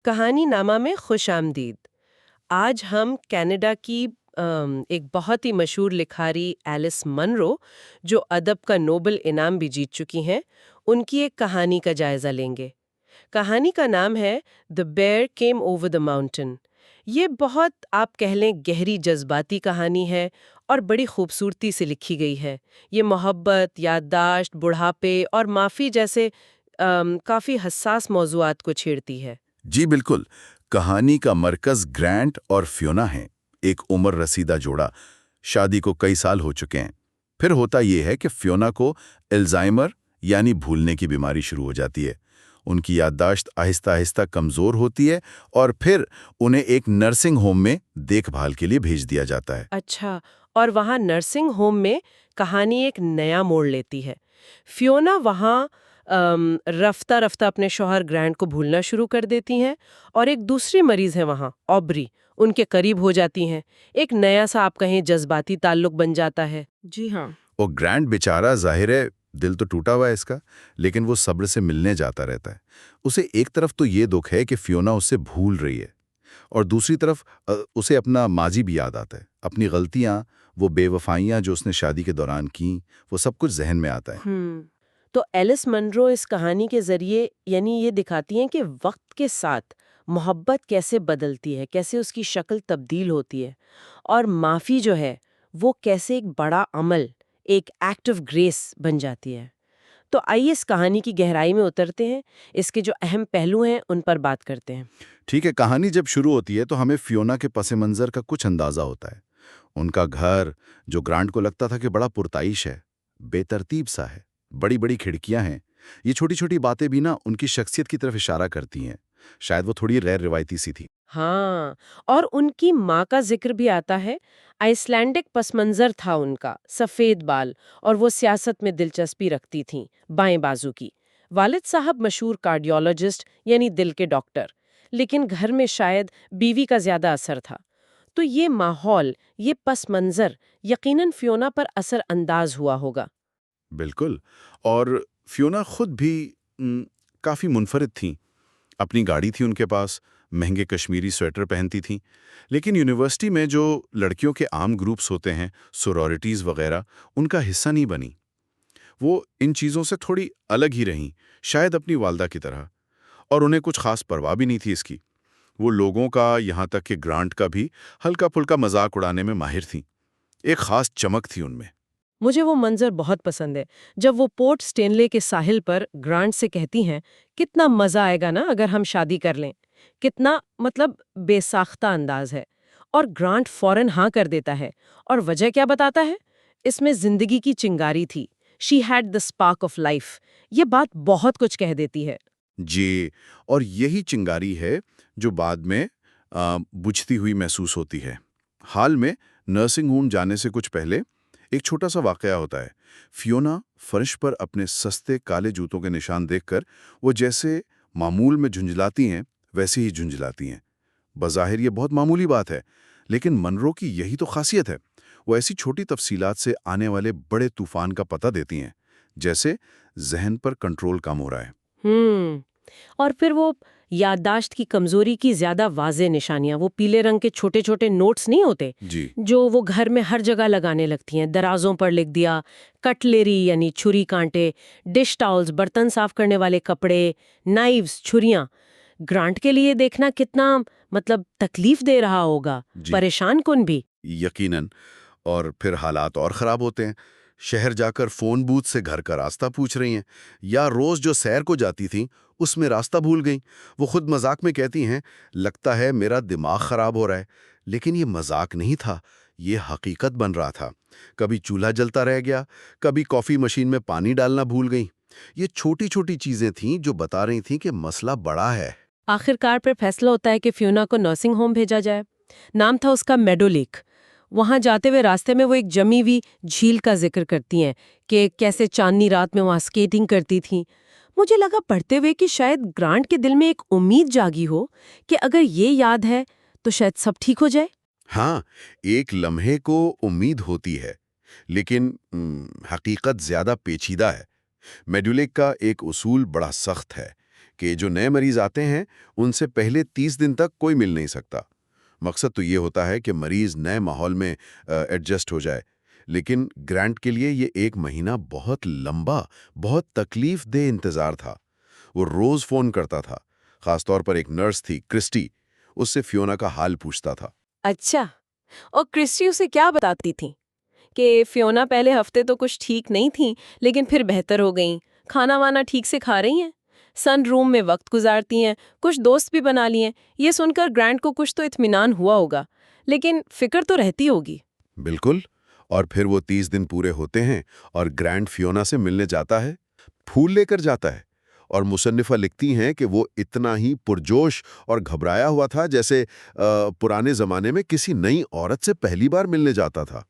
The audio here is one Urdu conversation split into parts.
کہانی نامہ میں خوش آمدید۔ آج ہم کینیڈا کی ایک بہت ہی مشہور لکھاری ایلس منرو، جو ادب کا نوبل انعام بھی جیت چکی ہیں، ان کی ایک کہانی کا جائزہ لیں گے۔ کہانی کا نام ہے "the bear came over the mountain". یہ بہت آپ کہہ لیں گہری جذباتی کہانی ہے اور بڑی خوبصورتی سے لکھی گئی ہے۔ یہ محبت، یادداشت، بڑھاپے اور معافی جیسے کافی حساس موضوعات کو چھیڑتی ہے۔ جی بالکل، کہانی کا مرکز گرانٹ اور فیونا ہیں، ایک عمر رسیدہ جوڑا، شادی کو کئی سال ہو چکے ہیں۔ پھر ہوتا یہ ہے کہ فیونا کو الزائمر یعنی بھولنے کی بیماری شروع ہو جاتی ہے۔ ان کی یادداشت آہستہ آہستہ کمزور ہوتی ہے اور پھر انہیں ایک نرسنگ ہوم میں دیکھ بھال کے لیے بھیج دیا جاتا ہے۔ اچھا، اور وہاں نرسنگ ہوم میں کہانی ایک نیا موڑ لیتی ہے۔ فیونا وہاں رفتہ رفتہ اپنے شوہر گرانٹ کو بھولنا شروع کر دیتی ہیں، اور ایک دوسری مریض ہے وہاں، اوبری، ان کے قریب ہو جاتی ہیں۔ ایک نیا سا آپ کہیں جذباتی تعلق بن جاتا ہے۔ جی ہاں۔ اور گرانٹ بیچارہ، ظاہر ہے دل تو ٹوٹا ہوا ہے اس کا، لیکن وہ صبر سے ملنے جاتا رہتا ہے۔ اسے ایک طرف تو یہ دکھ ہے کہ فیونا اسے بھول رہی ہے، اور دوسری طرف اسے اپنا ماضی بھی یاد آتا ہے، اپنی غلطیاں، وہ بے وفائیاں جو اس نے شادی کے دوران کیں، وہ سب کچھ ذہن میں آتا ہے۔ تو ایلس منرو اس کہانی کے ذریعے یعنی یہ دکھاتی ہیں کہ وقت کے ساتھ محبت کیسے بدلتی ہے، کیسے اس کی شکل تبدیل ہوتی ہے، اور معافی جو ہے وہ کیسے ایک بڑا عمل، ایک ایکٹ آف گریس بن جاتی ہے۔ تو آئیے اس کہانی کی گہرائی میں اترتے ہیں، اس کے جو اہم پہلو ہیں ان پر بات کرتے ہیں۔ ٹھیک ہے، کہانی جب شروع ہوتی ہے تو ہمیں فیونا کے پس منظر کا کچھ اندازہ ہوتا ہے۔ ان کا گھر، جو گرانٹ کو لگتا تھا کہ بڑا پرتعیش ہے، بے ترتیب سا ہے، بڑی بڑی کھڑکیاں ہیں۔ یہ چھوٹی چھوٹی باتیں بھی نا ان کی شخصیت کی طرف اشارہ کرتی ہیں۔ شاید وہ تھوڑی غیر روایتی سی تھی۔ ہاں، اور ان کی ماں کا ذکر بھی آتا ہے۔ آئس لینڈک پس منظر تھا ان کا، سفید بال، اور وہ سیاست میں دلچسپی رکھتی تھیں، بائیں بازو کی۔ والد صاحب مشہور کارڈیولوجسٹ یعنی دل کے ڈاکٹر، لیکن گھر میں شاید بیوی کا زیادہ اثر تھا۔ تو یہ ماحول، یہ پس منظر یقیناً فیونا پر اثر انداز ہوا ہوگا۔ بالکل، اور فیونا خود بھی کافی منفرد تھیں۔ اپنی گاڑی تھی ان کے پاس، مہنگے کشمیری سویٹر پہنتی تھیں، لیکن یونیورسٹی میں جو لڑکیوں کے عام گروپس ہوتے ہیں، سورورٹیز وغیرہ، ان کا حصہ نہیں بنی۔ وہ ان چیزوں سے تھوڑی الگ ہی رہیں، شاید اپنی والدہ کی طرح، اور انہیں کچھ خاص پرواہ بھی نہیں تھی اس کی۔ وہ لوگوں کا، یہاں تک کہ گرانٹ کا بھی ہلکا پھلکا مذاق اڑانے میں ماہر تھیں۔ ایک خاص چمک تھی ان میں۔ مجھے وہ منظر بہت پسند ہے، جب وہ پورٹ سٹینلے کے ساحل پر گرانٹ سے کہتی ہیں، کتنا مزہ آئے گا نا اگر ہم شادی کر لیں۔ کتنا بے ساختہ انداز ہے، اور گرانٹ فوراً ہاں کر دیتا ہے۔ اور وجہ کیا بتاتا ہے؟ اس میں زندگی کی چنگاری تھی۔ She had the spark of life. یہ بات بہت کچھ کہہ دیتی ہے۔ جی، اور یہی چنگاری ہے جو بعد میں بجھتی ہوئی محسوس ہوتی ہے۔ حال میں نرسنگ ہوم جانے سے کچھ پہلے ایک چھوٹا سا واقعہ ہوتا ہے۔ فیونا فرش پر اپنے سستے کالے جوتوں کے نشان دیکھ کر وہ جیسے معمول میں جھنجھلاتی ہیں ویسے ہی جھنجھلاتی ہیں۔ بظاہر یہ بہت معمولی بات ہے، لیکن منرو کی یہی تو خاصیت ہے۔ وہ ایسی چھوٹی تفصیلات سے آنے والے بڑے طوفان کا پتہ دیتی ہیں، جیسے ذہن پر کنٹرول کم ہو رہا ہے۔ اور پھر وہ یادداشت کی کمزوری کی زیادہ واضح نشانیاں، وہ پیلے رنگ کے چھوٹے چھوٹے نوٹس نہیں ہوتے جی، جو وہ گھر میں ہر جگہ لگانے لگتی ہیں۔ درازوں پر لکھ دیا، کٹلری یعنی چھری کانٹے، ڈش ٹاولز برتن صاف کرنے والے کپڑے، نائفز چھریاں۔ گرانٹ کے لیے دیکھنا کتنا تکلیف دے رہا ہوگا، جی پریشان کن بھی۔ یقیناً، اور پھر حالات اور خراب ہوتے ہیں۔ شہر جا کر فون بوتھ سے گھر کا راستہ پوچھ رہی ہیں، یا روز جو سیر کو جاتی تھیں اس میں راستہ بھول گئیں۔ وہ خود مذاق میں کہتی ہیں، لگتا ہے میرا دماغ خراب ہو رہا ہے، لیکن یہ مذاق نہیں تھا، یہ حقیقت بن رہا تھا۔ کبھی چولہا جلتا رہ گیا، کبھی کافی مشین میں پانی ڈالنا بھول گئیں۔ یہ چھوٹی چھوٹی چیزیں تھیں جو بتا رہی تھیں کہ مسئلہ بڑا ہے۔ آخر کار پر فیصلہ ہوتا ہے کہ فیونا کو نرسنگ ہوم بھیجا جائے۔ نام تھا اس کا میڈو لیک۔ وہاں جاتے ہوئے راستے میں وہ ایک جمی ہوئی جھیل کا ذکر کرتی ہیں کہ کیسے چاندنی رات میں وہاں سکیٹنگ کرتی تھیں۔ مجھے لگا پڑھتے ہوئے کہ شاید گرانٹ کے دل میں ایک امید جاگی ہو کہ اگر یہ یاد ہے تو شاید سب ٹھیک ہو جائے۔ ہاں، ایک لمحے کو امید ہوتی ہے، لیکن حقیقت زیادہ پیچیدہ ہے۔ میڈولیک کا ایک اصول بڑا سخت ہے کہ جو نئے مریض آتے ہیں ان سے پہلے 30 دن تک کوئی مل نہیں سکتا۔ مقصد تو یہ ہوتا ہے کہ مریض نئے ماحول میں ایڈجسٹ ہو جائے، لیکن گرانٹ کے لیے یہ 1 مہینہ بہت لمبا، بہت تکلیف دہ انتظار تھا۔ وہ روز فون کرتا تھا، خاص طور پر ایک نرس تھی کرسٹی، اس سے فیونا کا حال پوچھتا تھا۔ اچھا، اور کرسٹی اسے کیا بتاتی تھی؟ کہ فیونا پہلے ہفتے تو کچھ ٹھیک نہیں تھیں، لیکن پھر بہتر ہو گئیں، کھانا وانا ٹھیک سے کھا رہی ہیں، سن روم میں وقت گزارتی ہیں، کچھ دوست بھی بنا لیے ہیں۔ یہ سن کر گرانٹ کو کچھ تو اطمینان ہوا ہوگا، لیکن فکر تو رہتی ہوگی۔ بالکل، اور پھر وہ 30 دن پورے ہوتے ہیں اور گرانٹ فیونا سے ملنے جاتا ہے، پھول لے کر جاتا ہے، اور مصنفہ لکھتی ہیں کہ وہ اتنا ہی پرجوش اور گھبرایا ہوا تھا جیسے پرانے زمانے میں کسی نئی عورت سے پہلی بار ملنے جاتا تھا۔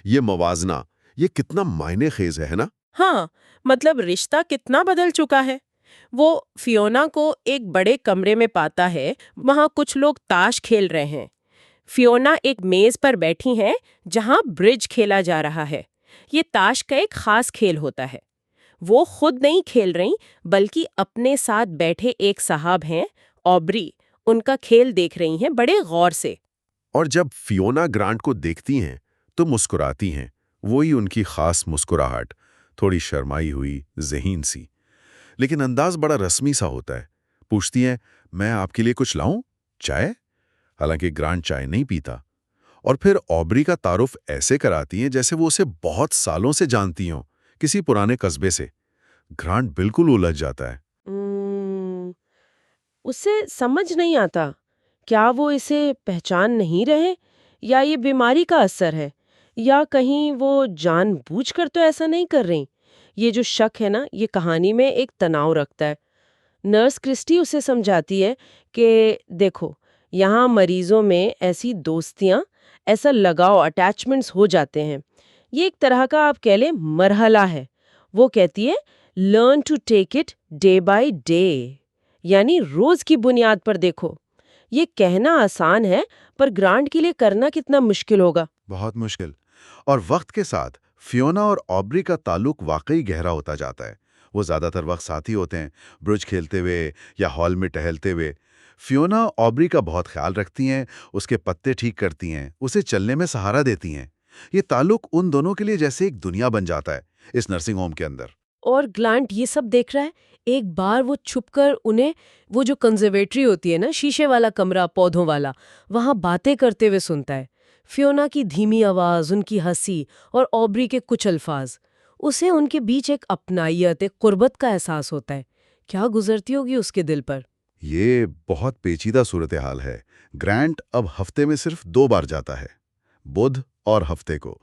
یہ موازنہ، یہ کتنا معنی خیز ہے نا؟ ہاں، مطلب رشتہ کتنا بدل چکا ہے۔ وہ فیونا کو ایک بڑے کمرے میں پاتا ہے، وہاں کچھ لوگ تاش کھیل رہے ہیں۔ فیونا ایک میز پر بیٹھی ہیں جہاں برج کھیلا جا رہا ہے۔ یہ تاش کا ایک خاص کھیل ہوتا ہے۔ وہ خود نہیں کھیل رہی، بلکہ اپنے ساتھ بیٹھے ایک صاحب ہیں، اوبری، ان کا کھیل دیکھ رہی ہیں بڑے غور سے۔ اور جب فیونا گرانٹ کو دیکھتی ہیں تو مسکراتی ہیں، وہی ان کی خاص مسکراہٹ، تھوڑی شرمائی ہوئی، ذہین سی، لیکن انداز بڑا رسمی سا ہوتا ہے۔ پوچھتی ہیں، میں آپ کے لیے کچھ لاؤں؟ چائے؟ حالانکہ گرانٹ چائے نہیں پیتا، اور پھر اوبری کا تعارف ایسے کراتی ہیں جیسے وہ اسے بہت سالوں سے جانتی ہوں، کسی پرانے قصبے سے۔ گرانٹ بالکل الجھ جاتا ہے۔ اسے سمجھ نہیں آتا، کیا وہ اسے پہچان نہیں رہے، یا یہ بیماری کا اثر ہے، یا کہیں وہ جان بوجھ کر تو ایسا نہیں کر رہی۔ یہ جو شک ہے نا، یہ کہانی میں ایک تناؤ رکھتا ہے۔ نرس کرسٹی اسے سمجھاتی ہے کہ دیکھو، یہاں مریضوں میں ایسی دوستیاں، ایسا لگاؤ، اٹیچمنٹس ہو جاتے ہیں۔ یہ ایک طرح کا آپ کہہ لیں مرحلہ ہے۔ وہ کہتی ہے learn to take it day by day, یعنی روز کی بنیاد پر دیکھو۔ یہ کہنا آسان ہے، پر گرانٹ کے لیے کرنا کتنا مشکل ہوگا۔ بہت مشکل۔ اور وقت کے ساتھ فیونا اور اوبری کا تعلق واقعی گہرا ہوتا جاتا ہے۔ وہ زیادہ تر وقت ساتھی ہوتے ہیں، برج کھیلتے ہوئے یا ہال میں ٹہلتے ہوئے۔ فیونا اوبری کا بہت خیال رکھتی ہیں، اس کے پتے ٹھیک کرتی ہیں، اسے چلنے میں سہارا دیتی ہیں۔ یہ تعلق ان دونوں کے لیے جیسے ایک دنیا بن جاتا ہے اس نرسنگ ہوم کے اندر۔ اور گرانٹ یہ سب دیکھ رہا ہے۔ ایک بار وہ چھپ کر انہیں، وہ جو کنزرویٹری ہوتی ہے نا، شیشے والا کمرہ پودوں والا، وہاں باتیں کرتے ہوئے سنتا ہے۔ فیونا کی دھیمی آواز، ان کی ہنسی، اور اوبری کے کچھ الفاظ، اسے ان کے بیچ ایک اپنائیت، ایک قربت کا احساس ہوتا ہے۔ کیا گزرتی ہوگی اس کے دل پر؟ یہ بہت پیچیدہ صورتحال ہے۔ گرانٹ اب ہفتے میں صرف 2 بار جاتا ہے، بدھ اور ہفتے کو۔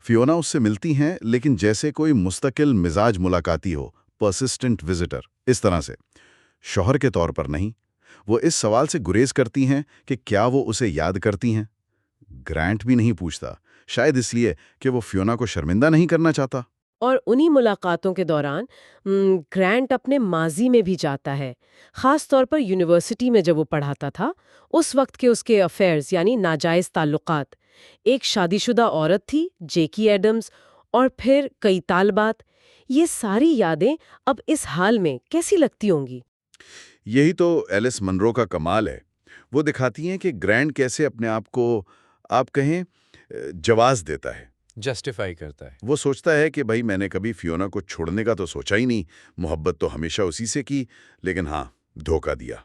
فیونا اس سے ملتی ہیں، لیکن جیسے کوئی مستقل مزاج ملاقاتی ہو، پرسسٹنٹ وزٹر، اس طرح سے، شوہر کے طور پر نہیں۔ وہ اس سوال سے گریز کرتی ہیں کہ کیا وہ اسے یاد کرتی ہیں۔ گرانٹ بھی نہیں پوچھتا، شاید اس لیے کہ وہ فیونا کو شرمندہ نہیں کرنا چاہتا۔ اور انہی ملاقاتوں کے دوران گرانٹ اپنے ماضی میں بھی جاتا ہے، خاص طور پر یونیورسٹی میں جب وہ پڑھاتا تھا، اس وقت کے اس کے افیئرز یعنی ناجائز تعلقات۔ ایک شادی شدہ عورت تھی، جیکی ایڈمز، اور پھر کئی طالبات۔ یہ ساری یادیں اب اس حال میں کیسی لگتی ہوں گی؟ یہی تو ایلس منرو کا کمال ہے۔ وہ دکھاتی ہیں کہ گرانٹ کیسے اپنے آپ کو، آپ کہیں، جواز دیتا ہے، جسٹیفائی کرتا ہے۔ وہ سوچتا ہے کہ بھائی میں نے کبھی فیونا کو چھوڑنے کا تو سوچا ہی نہیں، محبت تو ہمیشہ اسی سے کی، لیکن ہاں، دھوکہ دیا۔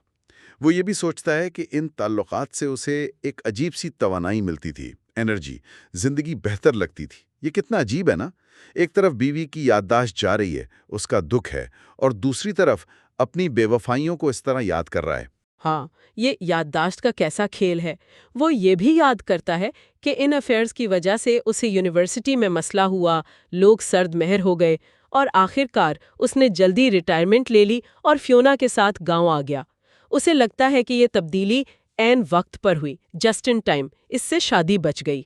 وہ یہ بھی سوچتا ہے کہ ان تعلقات سے اسے ایک عجیب سی توانائی ملتی تھی، انرجی، زندگی بہتر لگتی تھی۔ یہ کتنا عجیب ہے نا؟ ایک طرف بیوی کی یادداشت جا رہی ہے، اس کا دکھ ہے، اور دوسری طرف اپنی بے وفائیوں کو اس طرح یاد کر رہا ہے۔ ہاں، یہ یادداشت کا کیسا کھیل ہے۔ وہ یہ بھی یاد کرتا ہے کہ ان افیئرز کی وجہ سے اسے یونیورسٹی میں مسئلہ ہوا، لوگ سرد مہر ہو گئے، اور آخر کار اس نے جلدی ریٹائرمنٹ لے لی اور فیونا کے ساتھ گاؤں آ گیا۔ اسے لگتا ہے کہ یہ تبدیلی عین وقت پر ہوئی، جسٹ ان ٹائم، اس سے شادی بچ گئی۔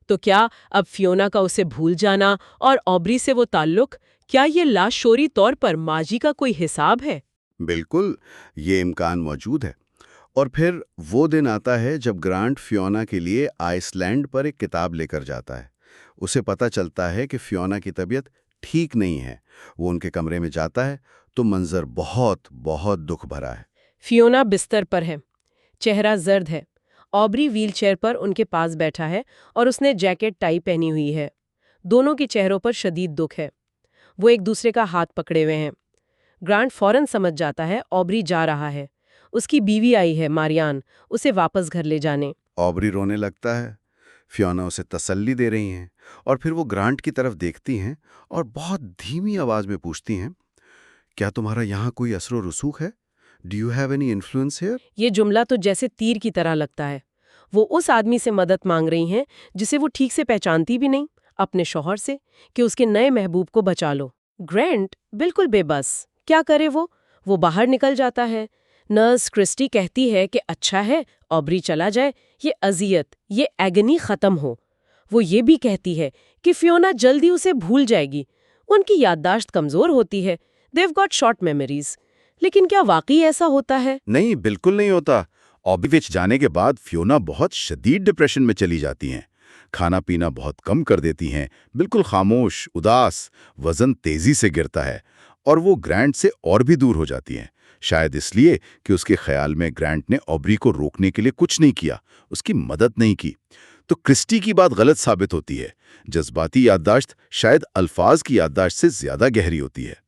تو کیا اب فیونا کا اسے بھول جانا اور اوبری سے وہ تعلق، کیا یہ لاشعوری طور پر ماضی کا کوئی حساب ہے؟ بالکل، یہ امکان موجود ہے۔ اور پھر وہ دن آتا ہے جب گرانٹ فیونا کے لیے آئس لینڈ پر ایک کتاب لے کر جاتا ہے۔ اسے پتہ چلتا ہے کہ فیونا کی طبیعت ٹھیک نہیں ہے۔ وہ ان کے کمرے میں جاتا ہے تو منظر بہت بہت دکھ بھرا ہے۔ فیونا بستر پر ہے، چہرہ زرد ہے۔ آبری ویل چیئر پر ان کے پاس بیٹھا ہے اور اس نے جیکٹ ٹائی پہنی ہوئی ہے۔ دونوں کے چہروں پر شدید دکھ ہے۔ وہ ایک دوسرے کا ہاتھ پکڑے ہوئے ہیں۔ گرانٹ فوراً سمجھ جاتا ہے آبری جا رہا ہے۔ اس کی بیوی آئی ہے ماریان، اسے واپس گھر لے جانے۔ آبری رونے لگتا ہے، فیونا اسے تسلی دے رہی ہیں، اور پھر وہ گرانٹ کی طرف دیکھتی ہیں اور بہت دھیمی آواز میں پوچھتی ہیں، کیا تمہارا یہاں کوئی اثر و رسوخ ہے؟ Do you have any influence here? یہ جملہ تو جیسے تیر کی طرح لگتا ہے۔ وہ اس آدمی سے مدد مانگ رہی ہیں جسے وہ ٹھیک سے پہچانتی بھی نہیں، اپنے شوہر سے، کہ اس کے نئے محبوب کو بچا لو۔ گرینٹ بالکل بے بس، کیا کرے وہ باہر نکل جاتا ہے۔ نرس کرسٹی کہتی ہے کہ اچھا ہے آبری چلا جائے، یہ اذیت، یہ ایگنی ختم ہو۔ وہ یہ بھی کہتی ہے کہ فیونا جلدی اسے بھول جائے گی، ان کی یادداشت کمزور ہوتی ہے، دیو گاٹ شارٹ میموریز۔ لیکن کیا واقعی ایسا ہوتا ہے؟ نہیں، بالکل نہیں ہوتا۔ آبریوچ جانے کے بعد فیونا بہت شدید ڈپریشن میں چلی جاتی ہیں، کھانا پینا بہت کم کر دیتی ہیں، بالکل خاموش، اداس، وزن تیزی سے گرتا ہے، اور وہ گرانٹ سے اور بھی دور ہو جاتی ہیں، شاید اس لیے کہ اس کے خیال میں گرانٹ نے آبری کو روکنے کے لیے کچھ نہیں کیا، اس کی مدد نہیں کی۔ تو کرسٹی کی بات غلط ثابت ہوتی ہے، جذباتی یادداشت شاید الفاظ کی یادداشت سے زیادہ گہری ہوتی ہے۔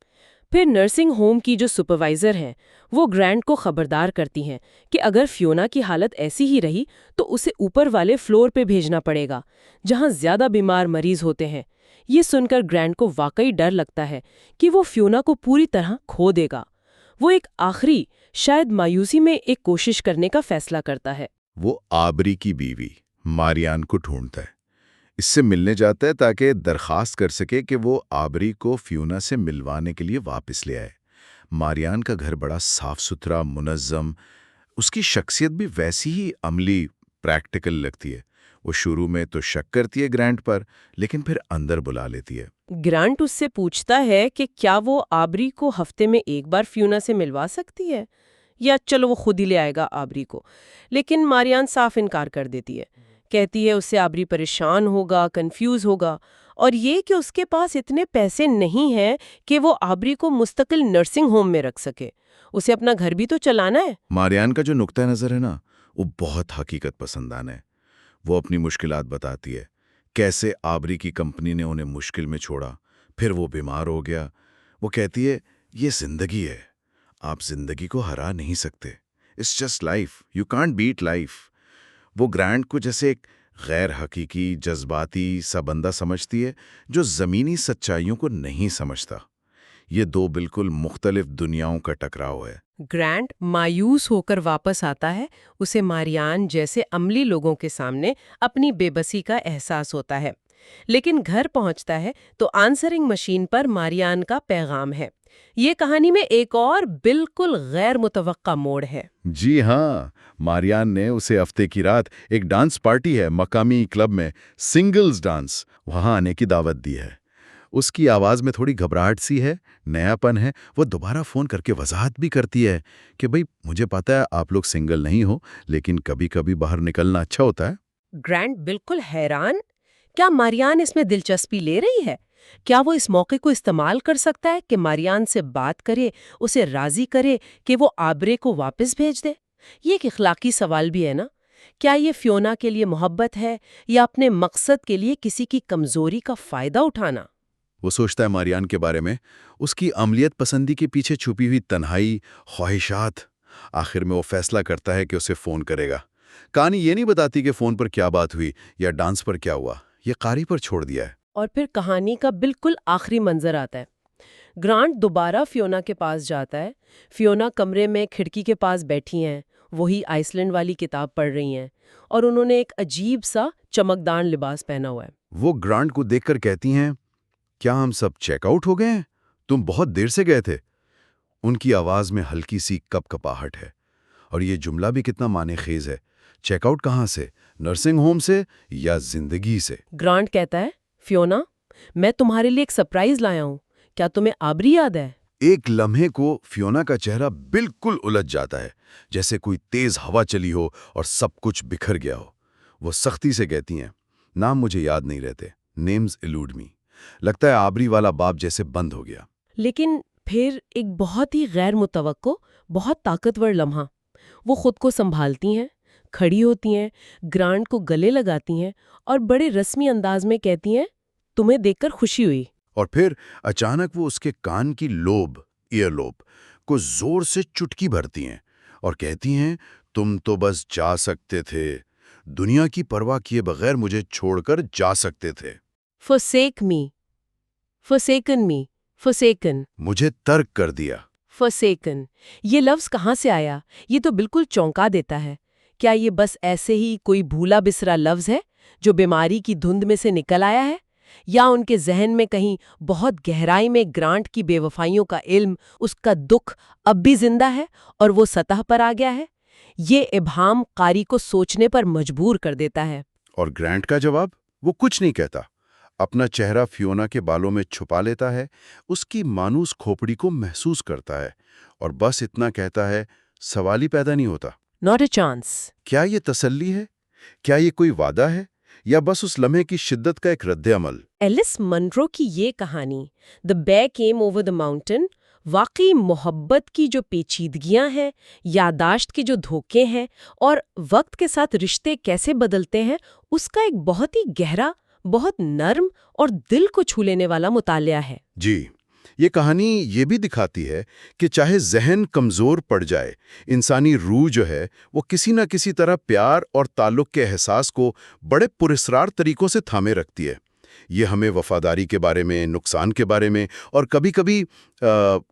پھر نرسنگ ہوم کی جو سپروائزر ہیں وہ گرانٹ کو خبردار کرتی ہیں کہ اگر فیونا کی حالت ایسی ہی رہی تو اسے اوپر والے فلور پہ بھیجنا پڑے گا جہاں زیادہ بیمار مریض ہوتے ہیں۔ یہ سن کر گرانٹ کو واقعی ڈر لگتا ہے کہ وہ فیونا کو پوری طرح کھو دے گا۔ وہ ایک آخری، شاید مایوسی میں ایک کوشش کرنے کا فیصلہ کرتا ہے۔ وہ آبری کی بیوی ماریان کو ڈھونڈتا ہے، اس سے ملنے جاتا ہے تاکہ درخواست کر سکے کہ وہ آبری کو فیونا سے ملوانے کے لیے واپس لے آئے۔ ماریان کا گھر بڑا صاف ستھرا، منظم، اس کی شخصیت بھی ویسی ہی عملی، پریکٹیکل لگتی ہے۔ وہ شروع میں تو شک کرتی ہے گرانٹ پر، لیکن پھر اندر بلا لیتی ہے۔ گرانٹ اس سے پوچھتا ہے کہ کیا وہ آبری کو ہفتے میں ایک بار فیونا سے ملوا سکتی ہے، یا چلو وہ خود ہی لے آئے گا آبری کو۔ لیکن ماریان صاف انکار کر دیتی ہے، کہتی ہے اس سے آبری پریشان ہوگا، کنفیوز ہوگا، اور یہ کہ اس کے پاس اتنے پیسے نہیں ہیں کہ وہ آبری کو مستقل نرسنگ ہوم میں رکھ سکے، اسے اپنا گھر بھی تو چلانا ہے۔ ماریان کا جو نقطہ نظر ہے نا، وہ بہت حقیقت پسندانہ ہے۔ وہ اپنی مشکلات بتاتی ہے، کیسے آبری کی کمپنی نے انہیں مشکل میں چھوڑا، پھر وہ بیمار ہو گیا۔ وہ کہتی ہے، یہ زندگی ہے، آپ زندگی کو ہرا نہیں سکتے، it's just life, you can't beat life. وہ گرانٹ کو جیسے ایک غیر حقیقی، جذباتی سا بندہ سمجھتی ہے جو زمینی سچائیوں کو نہیں سمجھتا۔ یہ دو بالکل مختلف دنیاؤں کا ٹکراؤ ہے۔ گرانٹ مایوس ہو کر واپس آتا ہے، اسے ماریان جیسے عملی لوگوں کے سامنے اپنی بے بسی کا احساس ہوتا ہے۔ لیکن گھر پہنچتا ہے تو آنسرنگ مشین پر ماریان کا پیغام ہے۔ یہ کہانی میں ایک اور بالکل غیر متوقع موڑ ہے۔ جی ہاں، ماریان نے اسے ہفتے کی رات ایک ڈانس پارٹی ہے مقامی کلب میں، سنگلز ڈانس، وہاں آنے کی دعوت دی ہے۔ اس کی آواز میں تھوڑی گھبراہٹ سی ہے، نیا پن ہے۔ وہ دوبارہ فون کر کے وضاحت بھی کرتی ہے کہ بھئی مجھے پتا ہے آپ لوگ سنگل نہیں ہو، لیکن کبھی کبھی باہر نکلنا اچھا ہوتا ہے۔ گرانٹ بالکل حیران، کیا ماریان اس میں دلچسپی لے رہی ہے؟ کیا وہ اس موقع کو استعمال کر سکتا ہے کہ ماریان سے بات کرے، اسے راضی کرے کہ وہ آبرے کو واپس بھیج دے؟ یہ ایک اخلاقی سوال بھی ہے نا۔ کیا یہ فیونا کے لیے محبت ہے یا اپنے مقصد کے لیے کسی کی کمزوری کا فائدہ اٹھانا؟ وہ سوچتا ہے ماریان کے بارے میں، اس کی عملیت پسندی کے پیچھے چھپی ہوئی تنہائی، خواہشات۔ آخر میں وہ فیصلہ کرتا ہے کہ اسے فون کرے گا۔ کہانی یہ نہیں بتاتی کہ فون پر کیا بات ہوئی یا ڈانس پر کیا ہوا، یہ قاری پر چھوڑ دیا ہے۔ اور پھر کہانی کا بالکل آخری منظر آتا ہے۔ گرانٹ دوبارہ فیونا کے پاس جاتا ہے۔ فیونا کمرے میں کھڑکی کے پاس بیٹھی ہیں، وہی آئس لینڈ والی کتاب پڑھ رہی ہیں، اور انہوں نے ایک عجیب سا چمکدار لباس پہنا ہوا ہے۔ وہ گرانٹ کو دیکھ کر کہتی ہیں، کیا ہم سب چیک آؤٹ ہو گئے ہیں؟ تم بہت دیر سے گئے تھے۔ ان کی آواز میں ہلکی سی کپ کپاہٹ ہے، اور یہ جملہ بھی کتنا معنی خیز ہے۔ چیک آؤٹ کہاں سے؟ نرسنگ ہوم سے یا زندگی سے؟ گرانٹ کہتا ہے، فیونا، میں تمہارے لیے ایک سرپرائز لایا ہوں، کیا تمہیں آبری یاد ہے؟ ایک لمحے کو فیونا کا چہرہ بالکل الجھ جاتا ہے، جیسے کوئی تیز ہوا چلی ہو اور سب کچھ بکھر گیا ہو۔ وہ سختی سے کہتی ہیں، نام مجھے یاد نہیں رہتے، نیمز ایلوڈ می۔ لگتا ہے آبری والا باب جیسے بند ہو گیا۔ لیکن پھر ایک بہت ہی غیر متوقع، بہت طاقتور لمحہ، وہ خود کو سنبھالتی ہیں، کھڑی ہوتی ہیں، گرانٹ کو گلے لگاتی ہیں اور بڑے رسمی انداز میں کہتی ہیں تمہیں دیکھ کر خوشی ہوئی۔ اور پھر اچانک وہ اس کے کان کی لوب، ایئر لوب کو زور سے چٹکی بھرتی ہیں اور کہتی ہیں تم تو بس جا سکتے تھے، دنیا کی پرواہ کیے بغیر مجھے چھوڑ کر جا سکتے تھے۔ forsake me، forsaken me، forsaken، مجھے ترک کر دیا۔ forsaken، یہ لفظ کہاں سے آیا؟ یہ تو بالکل چونکا دیتا ہے۔ کیا یہ بس ایسے ہی کوئی بھولا بسرا لفظ ہے جو بیماری کی دھند میں سے نکل آیا ہے؟ یا ان کے ذہن میں کہیں بہت گہرائی میں گرانٹ کی بے وفائیوں کا علم، اس کا دکھ اب بھی زندہ ہے اور وہ سطح پر آ گیا ہے؟ یہ ابہام قاری کو سوچنے پر مجبور کر دیتا ہے۔ اور گرانٹ کا جواب؟ وہ کچھ نہیں کہتا، اپنا چہرہ فیونا کے بالوں میں چھپا لیتا ہے، اس کی مانوس کھوپڑی کو محسوس کرتا ہے اور بس اتنا کہتا ہے، سوال ہی پیدا نہیں ہوتا۔ Not a chance۔ کیا یہ تسلی ہے؟ کیا یہ کوئی وعدہ ہے؟ یا بس اس لمحے کی شدت کا ایک رد عمل؟ ایلس منرو کی یہ کہانی The Bear Came Over the Mountain واقعی محبت کی جو پیچیدگیاں ہیں، یادداشت کے جو دھوکے ہیں اور وقت کے ساتھ رشتے کیسے بدلتے ہیں، اس کا ایک بہت ہی گہرا، بہت نرم اور دل کو چھو لینے والا مطالعہ ہے۔ جی، یہ کہانی یہ بھی دکھاتی ہے کہ چاہے ذہن کمزور پڑ جائے، انسانی روح جو ہے وہ کسی نہ کسی طرح پیار اور تعلق کے احساس کو بڑے پراسرار طریقوں سے تھامے رکھتی ہے۔ یہ ہمیں وفاداری کے بارے میں، نقصان کے بارے میں اور کبھی کبھی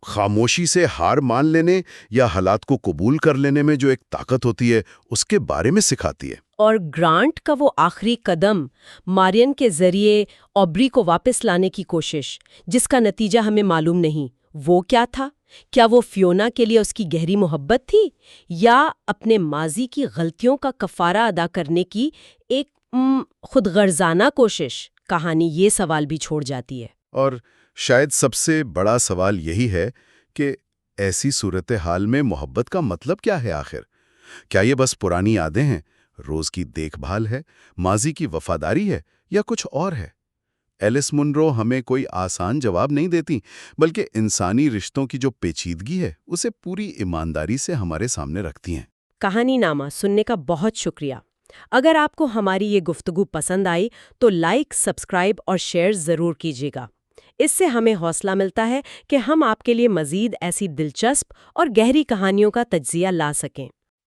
خاموشی سے ہار مان لینے یا حالات کو قبول کر لینے میں جو ایک طاقت ہوتی ہے، اس کے بارے میں سکھاتی ہے۔ اور گرانٹ کا وہ آخری قدم، مارین کے ذریعے اوبری کو واپس لانے کی کوشش، جس کا نتیجہ ہمیں معلوم نہیں، وہ کیا تھا؟ کیا وہ فیونا کے لیے اس کی گہری محبت تھی، یا اپنے ماضی کی غلطیوں کا کفارہ ادا کرنے کی ایک خود غرضانہ کوشش؟ کہانی یہ سوال بھی چھوڑ جاتی ہے۔ اور شاید سب سے بڑا سوال یہی ہے کہ ایسی صورتحال میں محبت کا مطلب کیا ہے آخر؟ کیا یہ بس پرانی یادیں ہیں، روز کی دیکھ بھال ہے، ماضی کی وفاداری ہے، یا کچھ اور ہے؟ ایلس منرو ہمیں کوئی آسان جواب نہیں دیتی، بلکہ انسانی رشتوں کی جو پیچیدگی ہے اسے پوری ایمانداری سے ہمارے سامنے رکھتی ہیں۔ کہانی نامہ سننے کا بہت شکریہ۔ اگر آپ کو ہماری یہ گفتگو پسند آئی تو لائک، سبسکرائب اور شیئر ضرور کیجیے گا۔ اس سے ہمیں حوصلہ ملتا ہے کہ ہم آپ کے لیے مزید ایسی دلچسپ اور گہری کہانیوں کا تجزیہ لا سکیں۔